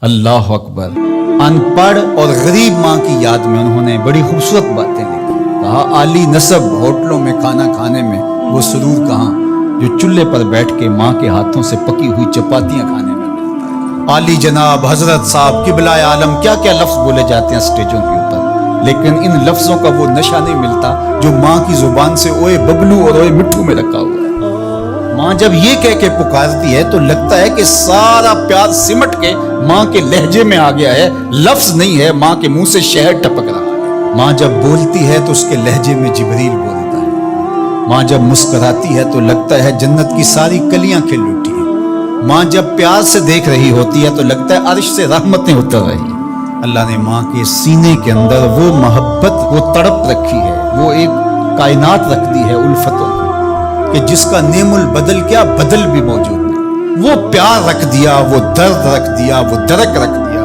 اللہ اکبر۔ ان پڑھ اور غریب ماں کی یاد میں انہوں نے بڑی خوبصورت باتیں لکھی۔ کہا عالی نسب ہوٹلوں میں کھانا کھانے میں وہ سرور کہاں جو چولہے پر بیٹھ کے ماں کے ہاتھوں سے پکی ہوئی چپاتیاں کھانے میں ملتا ہے۔ عالی جناب، حضرت صاحب، قبلہ عالم، کیا کیا لفظ بولے جاتے ہیں سٹیجوں کے اوپر، لیکن ان لفظوں کا وہ نشہ نہیں ملتا جو ماں کی زبان سے اوئے ببلو اور اوئے مٹھو میں رکھا ہوا ہے۔ ماں جب یہ کہہ کے پکارتی ہے تو لگتا ہے کہ سارا پیار سمٹ کے ماں کے لہجے میں آ گیا ہے، لفظ نہیں ہے، ماں کے منہ سے شہد ٹپک رہا ہے۔ ماں جب بولتی ہے تو اس کے لہجے میں جبریل بولتا ہے۔ ماں جب مسکراتی ہے تو لگتا ہے جنت کی ساری کلیاں کھل اٹھی ہیں۔ ماں جب پیار سے دیکھ رہی ہوتی ہے تو لگتا ہے عرش سے رحمتیں اتر رہی ہیں۔ اللہ نے ماں کے سینے کے اندر وہ محبت، وہ تڑپ رکھی ہے، وہ ایک کائنات رکھ دی ہے الفتوں کی، کہ جس کا نعم البدل کیا بدل بھی موجود نہیں۔ وہ پیار رکھ دیا، وہ درد رکھ دیا، وہ درک رکھ دیا،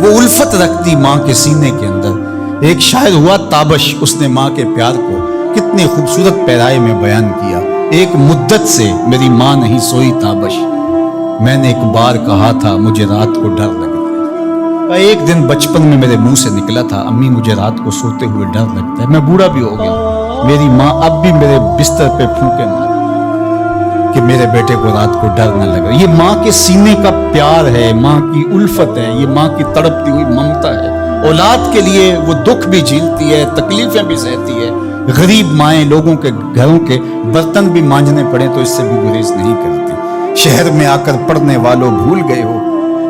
وہ الفت رکھ دی ماں کے سینے کے اندر۔ ایک شاعر ہوا تابش، اس نے ماں کے پیار کو کتنے خوبصورت پیرائے میں بیان کیا۔ ایک مدت سے میری ماں نہیں سوئی تابش، میں نے ایک بار کہا تھا مجھے رات کو ڈر لگتا ہے۔ ایک دن بچپن میں میرے منہ سے نکلا تھا امی مجھے رات کو سوتے ہوئے ڈر لگتا ہے۔ میں بوڑھا بھی ہو گیا، میری ماں اب بھی میرے بستر پہ پھونکے مار کہ میرے بیٹے کو رات کو ڈر نہ لگے۔ یہ ماں کے سینے کا پیار ہے، ماں کی الفت ہے، یہ ماں کی تڑپتی ہوئی ممتا ہے۔ اولاد کے لیے وہ دکھ بھی جھیلتی ہے، تکلیفیں بھی سہتی ہے۔ غریب مائیں لوگوں کے گھروں کے برتن بھی مانجنے پڑے تو اس سے بھی گریز نہیں کرتی۔ شہر میں آ کر پڑھنے والوں بھول گئے ہو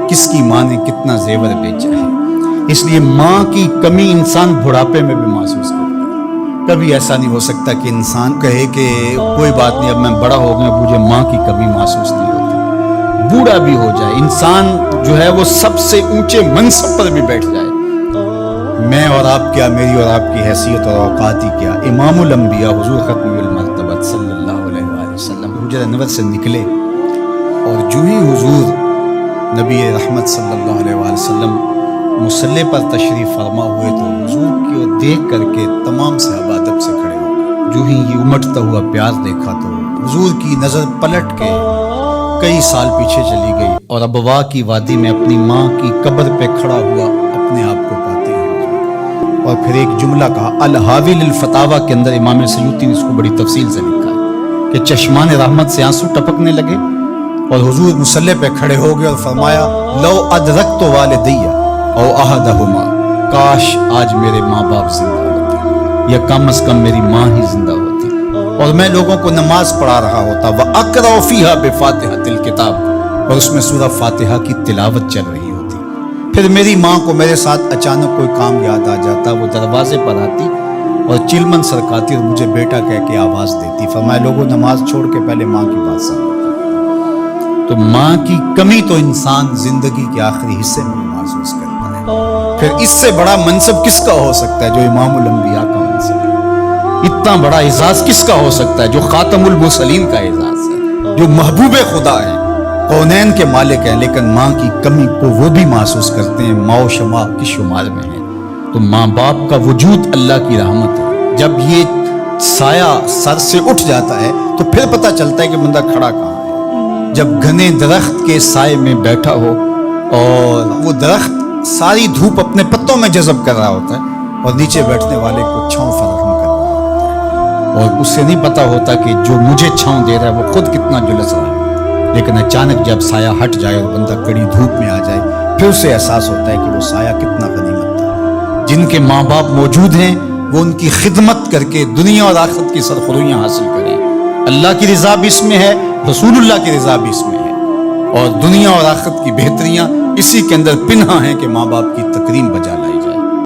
کس کی ماں نے کتنا زیور بیچا ہے۔ اس لیے ماں کی کمی انسان بڑھاپے میں بھی محسوس کرتا ہے۔ کبھی ایسا نہیں ہو سکتا کہ انسان کہے کہ کوئی بات نہیں اب میں بڑا ہو گیا مجھے ماں کی کمی محسوس نہیں ہوتی۔ بوڑھا بھی ہو جائے انسان جو ہے وہ سب سے اونچے منصب پر بھی بیٹھ جائے، میں اور آپ کیا، میری اور آپ کی حیثیت اور اوقات ہی کیا۔ امام الانبیاء حضور ختم المرتبہ صلی اللہ علیہ وآلہ وسلم حجرہ انور سے نکلے اور جو ہی حضور نبی رحمت صلی اللہ علیہ وآلہ وسلم مصلی پر تشریف فرما ہوئے تو حضور کو دیکھ کر کے تمام صحابہ ادب سے کھڑے ہو گئے۔ جو ہی یہ امٹتا ہوا پیار دیکھا تو حضور کی نظر پلٹ کے کئی سال پیچھے چلی گئی اور ابوا کی وادی میں اپنی ماں کی قبر پہ کھڑا ہوا اپنے آپ کو پاتے ہیں، اور پھر ایک جملہ کہا الحاوی للفتاوی کے اندر امام سیوطی نے اس کو بڑی تفصیل سے لکھا ہے کہ چشمان رحمت سے آنسو ٹپکنے لگے اور حضور مصلی پہ کھڑے ہو گئے اور فرمایا لو ادرکت والدیہ او احدہما، کاش آج میرے ماں باپ زندہ ہوتے یا کم از کم میری ماں ہی زندہ ہوتی اور میں لوگوں کو نماز پڑھا رہا ہوتا وَأَقْرَأُ فِيهَا بِفَاتِحَةِ الْكِتَابِ، اور اس میں سورہ فاتحہ کی تلاوت چل رہی ہوتی۔ پھر میری ماں کو میرے ساتھ اچانک کوئی کام یاد آ جاتا، وہ دروازے پر آتی اور چلمن سرکاتی اور مجھے بیٹا کہہ کے آواز دیتی۔ فرمایا لوگوں نماز چھوڑ کے پہلے ماں کی بات سمجھتا۔ تو ماں کی کمی تو انسان زندگی کے آخری حصے میں محسوس کرتا ہے۔ پھر اس سے بڑا منصب کس کا ہو سکتا ہے جو امام الانبیاء کا منصب ہے؟ اتنا بڑا اعزاز کس کا ہو سکتا ہے جو خاتم المرسلین کا اعزاز ہے، جو محبوب خدا ہے، کونین کے مالک ہیں، لیکن ماں کی کمی کو وہ بھی محسوس کرتے ہیں، ماں و شمع کی شمار میں ہے۔ تو ماں باپ کا وجود اللہ کی رحمت ہے۔ جب یہ سایہ سر سے اٹھ جاتا ہے تو پھر پتہ چلتا ہے کہ بندہ کھڑا کہاں ہے۔ جب گھنے درخت کے سائے میں بیٹھا ہو اور وہ درخت ساری دھوپ اپنے پتوں میں جذب کر رہا ہوتا ہے اور نیچے بیٹھنے والے کو چھاؤں فراہم کر رہا ہوتا ہے، اور اس سے نہیں پتا ہوتا کہ جو مجھے چھاؤں دے رہا ہے وہ خود کتنا جلس رہا ہے، لیکن اچانک جب سایہ ہٹ جائے اور بندہ کڑی دھوپ میں آ جائے پھر اسے احساس ہوتا ہے کہ وہ سایہ کتنا غنیمت تھا۔ جن کے ماں باپ موجود ہیں وہ ان کی خدمت کر کے دنیا اور آخرت کی سرخرویاں حاصل کریں۔ اللہ کی رضا بھی اس میں ہے، رسول اللہ کی رضا بھی اس میں ہے، اور دنیا اور آخرت کی بہتریاں اسی کے اندر پنہا ہیں کہ ماں باپ کی تکریم بجا لائیں۔